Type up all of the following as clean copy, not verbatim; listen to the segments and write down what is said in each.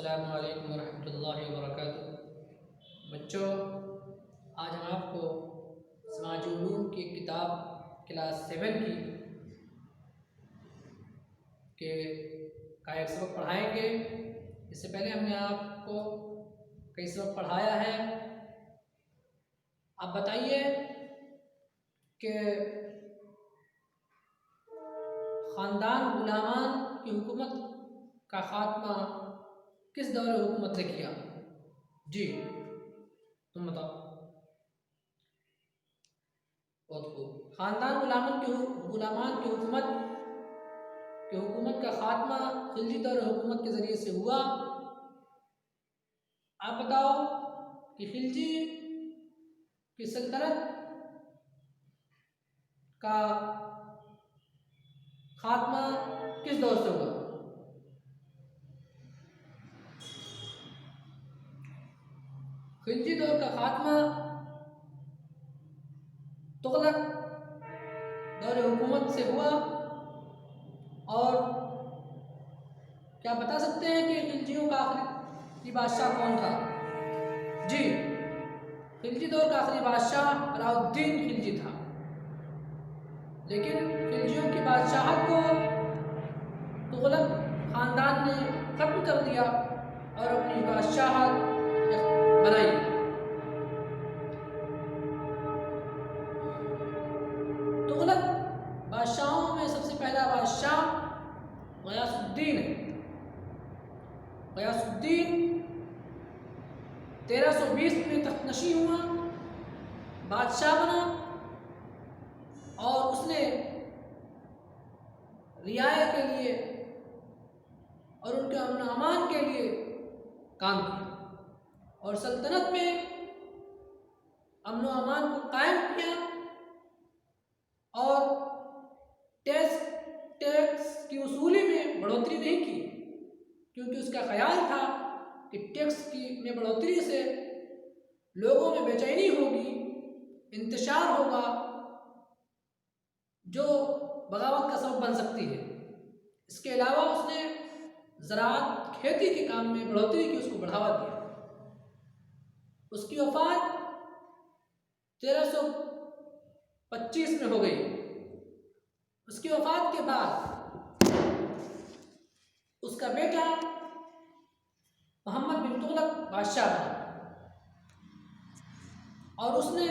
अस्सलामु अलैकुम वरहमतुल्लाहि वबरकातुहू। बच्चों, आज हम आपको समाजी उलूम की किताब क्लास 7 की के का एक सबक पढ़ाएंगे। इससे पहले हमने आपको कई सबक पढ़ाया है। आप बताइए कि ख़ानदान गुलामान की हुकूमत का ख़ात्मा किस दौर हुकूमत ने किया? जी, तुम बताओ। बहुत खूब। ख़ानदान गुलामान की हुकूमत का ख़ात्मा खिलजी दौर हुकूमत के ज़रिए से हुआ। आप बताओ कि खिलजी की सल्तनत का ख़ात्मा किस दौर से हुआ? खिलजी दौर का ख़ात्मा तुगलक दौर हुकूमत से हुआ। और क्या बता सकते हैं कि खिलजियों का आखिरी बादशाह कौन था? जी, खिलजी दौर का आखिरी बादशाह अलाउद्दीन खिलजी था। लेकिन खिलजियों की बादशाहत को तुगलक ख़ानदान ने ख़त्म कर दिया और अपनी बादशाहत बनाई। तुगलक बादशाहों में सबसे पहला बादशाह गयासुद्दीन है। गयासुद्दीन 1320 में तख्तनशी हुआ, बादशाह बना और उसने रियाया के लिए और उनके अमन अमान के लिए काम किया और सल्तनत में अमन अमान को कायम किया और टैक्स की वसूली में बढ़ोतरी नहीं की, क्योंकि उसका ख्याल था कि टैक्स में बढ़ोतरी से लोगों में बेचैनी होगी, इंतशार होगा, जो बगावत का सबब बन सकती है। इसके अलावा उसने ज़राअत खेती के काम में बढ़ोतरी की, उसको बढ़ावा दिया। उसकी वफ़ात 1325 में हो गई। उसकी वफ़ात के बाद उसका बेटा मोहम्मद बिन तुगलक बादशाह बना और उसने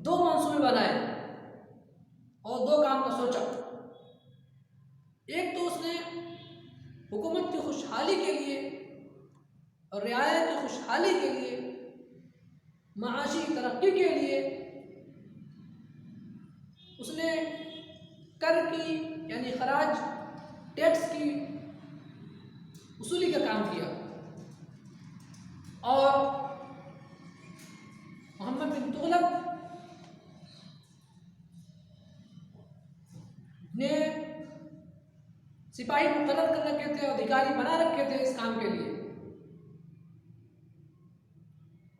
2 मंसूबे बनाए और 2 काम का सोचा। एक तो उसने हुकूमत की खुशहाली के लिए और रियाया की खुशहाली के लिए, माशी तरक्की के लिए उसने कर की यानी खराज टैक्स की वसूली का काम किया और मोहम्मद बिन तुगलक ने सिपाही मुकर्रर कर रखे थे, अधिकारी बना रखे थे इस काम के लिए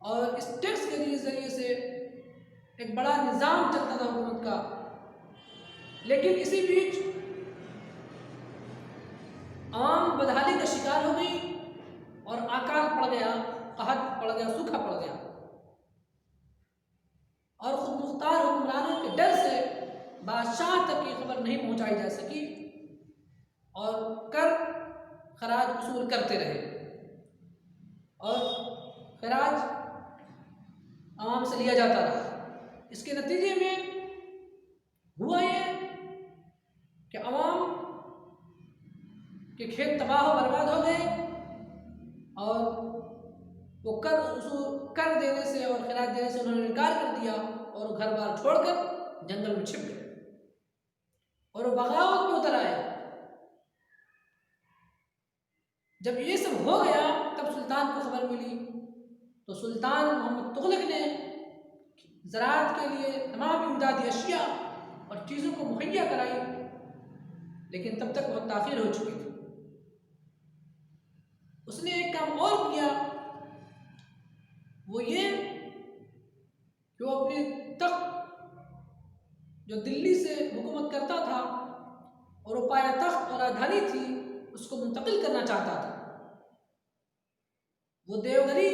और इस टैक्स के जरिए से एक बड़ा निज़ाम चलता था हुकूमत का। लेकिन इसी बीच आवाम बदहाली का शिकार हो गई और अकाल पड़ गया, कहत पड़ गया, सूखा पड़ गया और खुद मुख्तार हुक्मरानों के डर से बादशाह तक की खबर नहीं पहुंचाई जा सकी और कर खराज वसूल करते रहे और खराज आवाम से लिया जाता रहा। इसके नतीजे में हुआ ये कि आवाम के खेत तबाह व बर्बाद हो गए और वो कर देने से और खराज देने से उन्होंने इनकार कर दिया और घर बार छोड़कर जंगल में छिप गए और वो बगावत में उतर आए। जब ये सब हो गया तब सुल्तान को खबर मिली तो सुल्तान मोहम्मद तुगलक ने ज़राअत के लिए तमाम इमदादी अशिया और चीज़ों को मुहैया कराई, लेकिन तब तक बहुत ताख़ीर हो चुकी थी। उसने एक काम और किया, वो ये कि वो अपने तख्त जो दिल्ली से हुकूमत करता था और वो पाया तख्त और राजधानी थी, उसको मुंतकिल करना चाहता था, वो देवगिरी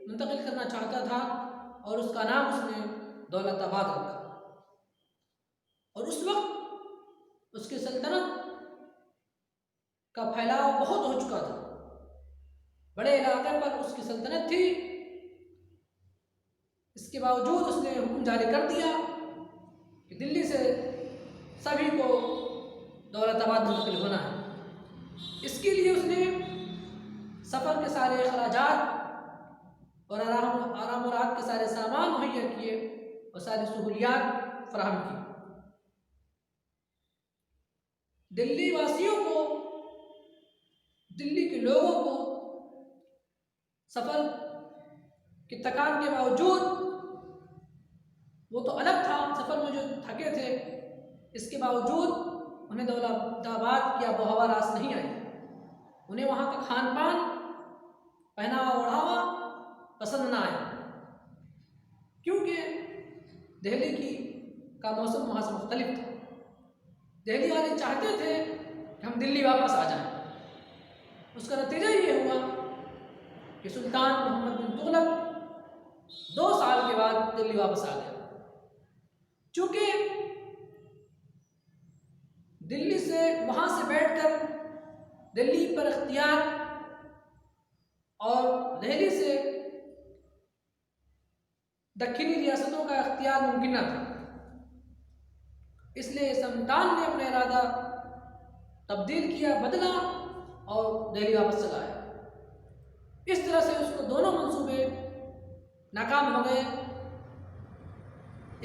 मुंतकिल करना चाहता था और उसका नाम उसने दौलताबाद रखा। और उस वक्त उसकी सल्तनत का फैलाव बहुत हो चुका था, बड़े इलाके पर उसकी सल्तनत थी। इसके बावजूद उसने हुक्म जारी कर दिया कि दिल्ली से सभी को दौलताबाद मुंतकिल होना है। इसके लिए उसने सफ़र के सारे अखराजात और आराम और राहत के सारे सामान मुहैया किए और सारी सहूलियात फराहम की। दिल्ली वासियों को, दिल्ली के लोगों को सफ़र की थकान के बावजूद, वो तो अलग था, सफ़र में जो थके थे, इसके बावजूद उन्हें दौलताबाद की आबो हवा रास नहीं आई। उन्हें वहाँ का खान पान, पहनावा ओढ़ावा पसंद ना आया, क्योंकि दिल्ली का मौसम वहाँ से मुख्तलिफ था। दिल्ली वाले चाहते थे कि हम दिल्ली वापस आ जाएं। उसका नतीजा ये हुआ कि सुल्तान मोहम्मद बिन तुगलक 2 साल के बाद दिल्ली वापस आ गया। चूँकि दिल्ली से, वहाँ से बैठकर दिल्ली पर इख्तियार और दिल्ली से दक्षिणी रियासतों का इख्तियार मुमकिन न था, इसलिए सुल्तान ने अपना इरादा तब्दील किया, बदला और दिल्ली वापस चला आया। इस तरह से उसको दोनों मंसूबे नाकाम हो गए।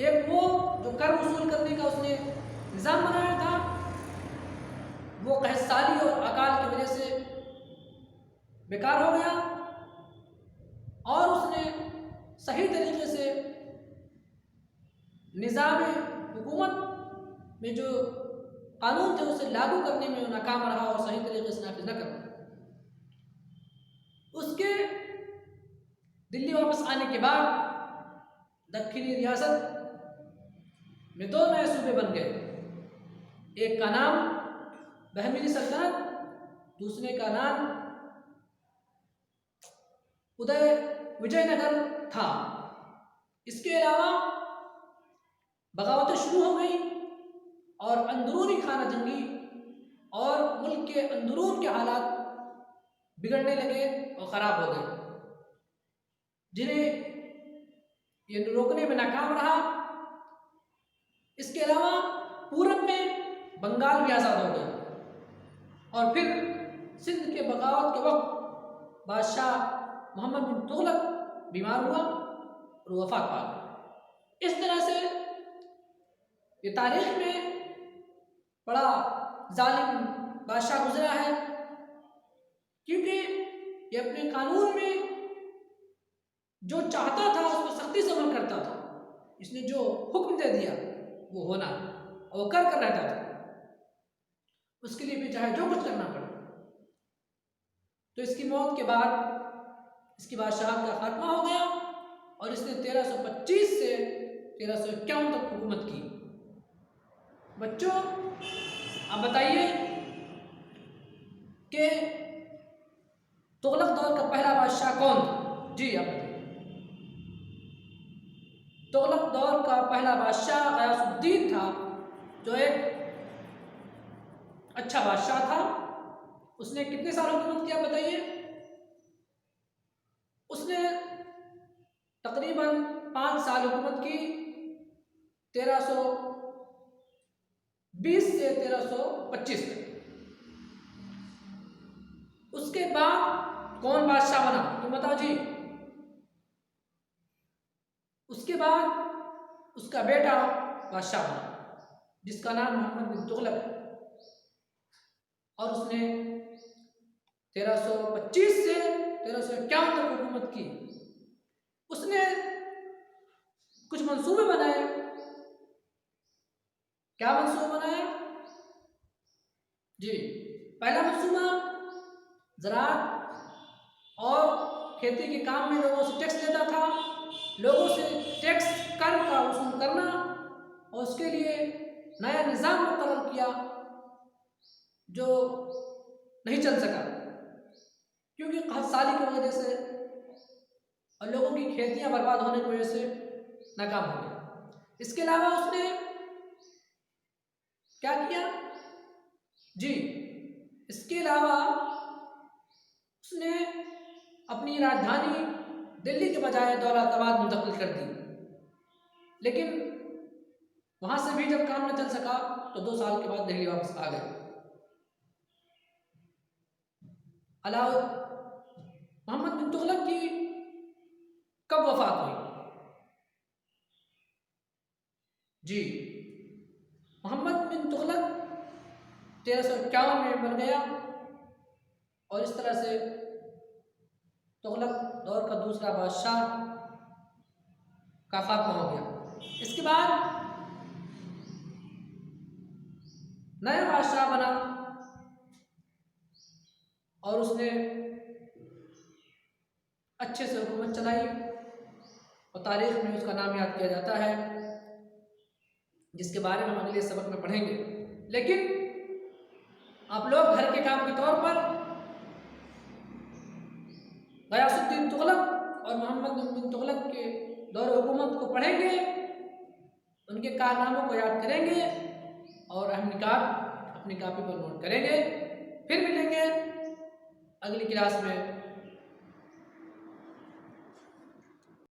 एक वो जो कर वसूल करने का उसने निज़ाम बनाया था, वो कहसाली और अकाल की वजह से बेकार हो गया, और उसने सही तरीके से निज़ाम हुकूमत में जो कानून थे उसे लागू करने में नाकाम रहा और सही तरीके से नाफिज न कर। उसके दिल्ली वापस आने के बाद दक्षिणी रियासत में 2 नए सूबे बन गए। एक का नाम बहमीनी सल्तनत, दूसरे का नाम विजयनगर था। इसके अलावा बगावतें शुरू हो गई और अंदरूनी खाना जंगी और मुल्क के अंदरून के हालात बिगड़ने लगे और ख़राब हो गए, जिन्हें ये रोकने में नाकाम रहा। इसके अलावा पूरब में बंगाल भी आज़ाद हो गया और फिर सिंध के बगावत के वक्त बादशाह मोहम्मद बिन तुगलक बीमार हुआ और वफात पा गया। इस तरह से ये तारीख में बड़ा जालिम बादशाह गुजरा है, क्योंकि ये अपने कानून में जो चाहता था उस पर सख्ती से अमल करता था। इसने जो हुक्म दे दिया वो होना, और कर रहता था, उसके लिए भी चाहे जो कुछ करना पड़े। तो इसकी मौत के बाद इसकी बादशाहत का खात्मा हो गया और इसने 1325 से 1351 तक हुकूमत की। बच्चों, आप बताइए कि तुगलक दौर का पहला बादशाह कौन था? जी आप बताइए। तुगलक दौर का पहला बादशाह गयासुद्दीन था, जो एक अच्छा बादशाह था। उसने कितने साल हुकूमत किया बताइए? उसने तकरीबन 5 साल हुकूमत की, 1320 से 1325 तक। उसके बाद कौन बादशाह बना, तुम बताओ जी? उसके बाद उसका बेटा बादशाह बना, जिसका नाम मोहम्मद बिन तुगलक है, और उसने 1325 से 1351 तक हुकूमत की। उसने कुछ मंसूबे बनाए। क्या मंसूबा बनाया? जी, पहला मंसूबा ज़राअत और खेती के काम में लोगों से टैक्स लेता था। लोगों से टैक्स कर का वसूल करना, और उसके लिए नया निज़ाम मुकर्रर किया जो नहीं चल सका, क्योंकि कहतसाली की वजह से और लोगों की खेतियां बर्बाद होने की वजह से नाकाम हो गया। इसके अलावा उसने क्या किया जी, इसके अलावा उसने अपनी राजधानी दिल्ली के बजाय दौलताबाद मुंतकिल कर दी, लेकिन वहां से भी जब काम न चल सका तो 2 साल के बाद दिल्ली वापस आ गए। मोहम्मद बिन तुगलक की कब वफात हुई जी? मोहम्मद बिन तुगलक 1351 में बन गया और इस तरह से तुगलक दौर का दूसरा बादशाह का खात्मा हो गया। इसके बाद नया बादशाह बना और उसने अच्छे से हुकूमत चलाई और तारीख में उसका नाम याद किया जाता है, जिसके बारे में हम अगले सबक में पढ़ेंगे। लेकिन आप लोग घर के काम के तौर पर गयासुद्दीन तुगलक और मोहम्मद बिन तुगलक के दौर हुकूमत को पढ़ेंगे, उनके कारनामों को याद करेंगे और अहम अपनी कॉपी पर नोट करेंगे। फिर मिलेंगे अगली क्लास में।